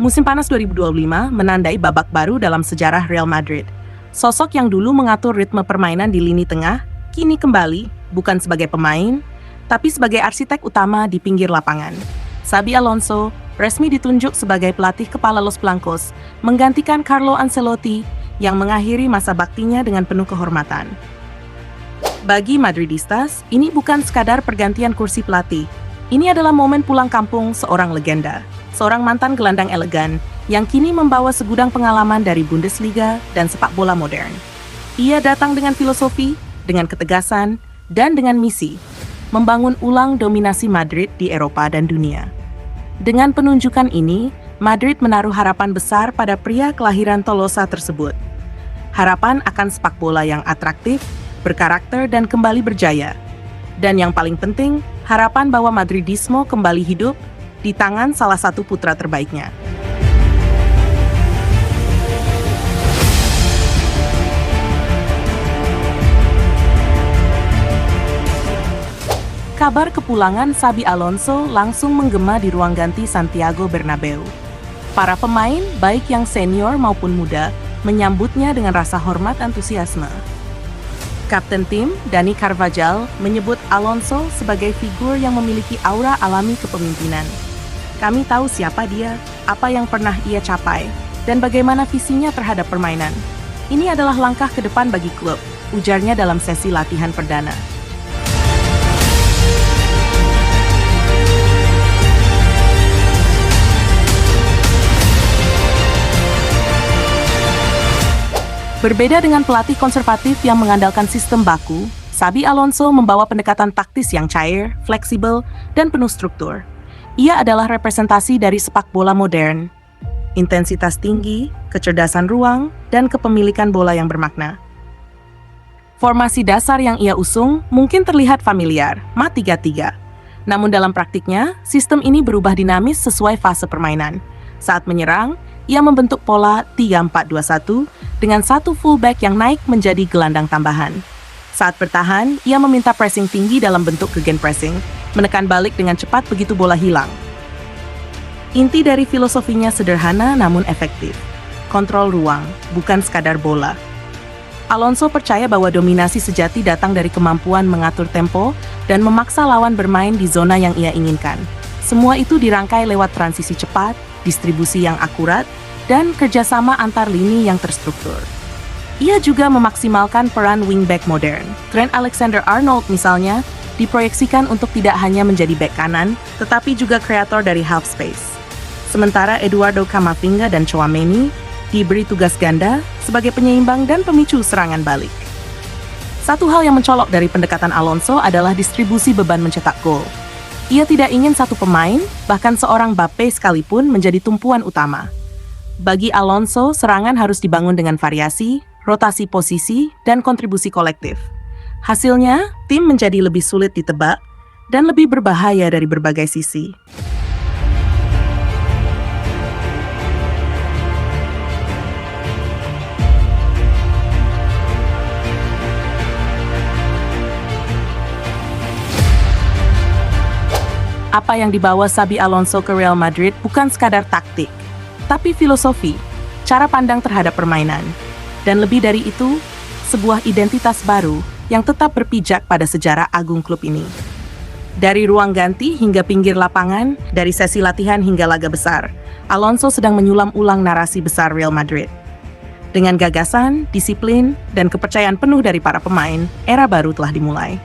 Musim panas 2025 menandai babak baru dalam sejarah Real Madrid. Sosok yang dulu mengatur ritme permainan di lini tengah, kini kembali, bukan sebagai pemain, tapi sebagai arsitek utama di pinggir lapangan. Xabi Alonso resmi ditunjuk sebagai pelatih kepala Los Blancos, menggantikan Carlo Ancelotti yang mengakhiri masa baktinya dengan penuh kehormatan. Bagi Madridistas, ini bukan sekadar pergantian kursi pelatih. Ini adalah momen pulang kampung seorang legenda, seorang mantan gelandang elegan yang kini membawa segudang pengalaman dari Bundesliga dan sepak bola modern. Ia datang dengan filosofi, dengan ketegasan, dan dengan misi, membangun ulang dominasi Madrid di Eropa dan dunia. Dengan penunjukan ini, Madrid menaruh harapan besar pada pria kelahiran Tolosa tersebut. Harapan akan sepak bola yang atraktif, berkarakter, dan kembali berjaya. Dan yang paling penting, harapan bahwa Madridismo kembali hidup di tangan salah satu putra terbaiknya. Kabar kepulangan Xabi Alonso langsung menggema di ruang ganti Santiago Bernabeu. Para pemain, baik yang senior maupun muda, menyambutnya dengan rasa hormat antusiasme. Kapten tim, Dani Carvajal, menyebut Alonso sebagai figur yang memiliki aura alami kepemimpinan. Kami tahu siapa dia, apa yang pernah ia capai, dan bagaimana visinya terhadap permainan. Ini adalah langkah ke depan bagi klub, ujarnya dalam sesi latihan perdana. Berbeda dengan pelatih konservatif yang mengandalkan sistem baku, Xabi Alonso membawa pendekatan taktis yang cair, fleksibel, dan penuh struktur. Ia adalah representasi dari sepak bola modern. Intensitas tinggi, kecerdasan ruang, dan kepemilikan bola yang bermakna. Formasi dasar yang ia usung mungkin terlihat familiar, 4-3-3. Namun dalam praktiknya, sistem ini berubah dinamis sesuai fase permainan. Saat menyerang, ia membentuk pola 3-4-2-1 dengan satu fullback yang naik menjadi gelandang tambahan. Saat bertahan, ia meminta pressing tinggi dalam bentuk gegenpressing, menekan balik dengan cepat begitu bola hilang. Inti dari filosofinya sederhana namun efektif. Kontrol ruang, bukan sekadar bola. Alonso percaya bahwa dominasi sejati datang dari kemampuan mengatur tempo dan memaksa lawan bermain di zona yang ia inginkan. Semua itu dirangkai lewat transisi cepat, distribusi yang akurat, dan kerjasama antar lini yang terstruktur. Ia juga memaksimalkan peran wingback modern. Trent Alexander-Arnold misalnya, diproyeksikan untuk tidak hanya menjadi bek kanan, tetapi juga kreator dari half space. Sementara Eduardo Camavinga dan Tchouaméni diberi tugas ganda sebagai penyeimbang dan pemicu serangan balik. Satu hal yang mencolok dari pendekatan Alonso adalah distribusi beban mencetak gol. Ia tidak ingin satu pemain, bahkan seorang Mbappe sekalipun menjadi tumpuan utama. Bagi Alonso, serangan harus dibangun dengan variasi, rotasi posisi, dan kontribusi kolektif. Hasilnya, tim menjadi lebih sulit ditebak dan lebih berbahaya dari berbagai sisi. Apa yang dibawa Xabi Alonso ke Real Madrid bukan sekadar taktik, tapi filosofi, cara pandang terhadap permainan. Dan lebih dari itu, sebuah identitas baru yang tetap berpijak pada sejarah agung klub ini. Dari ruang ganti hingga pinggir lapangan, dari sesi latihan hingga laga besar, Alonso sedang menyulam ulang narasi besar Real Madrid. Dengan gagasan, disiplin, dan kepercayaan penuh dari para pemain, era baru telah dimulai.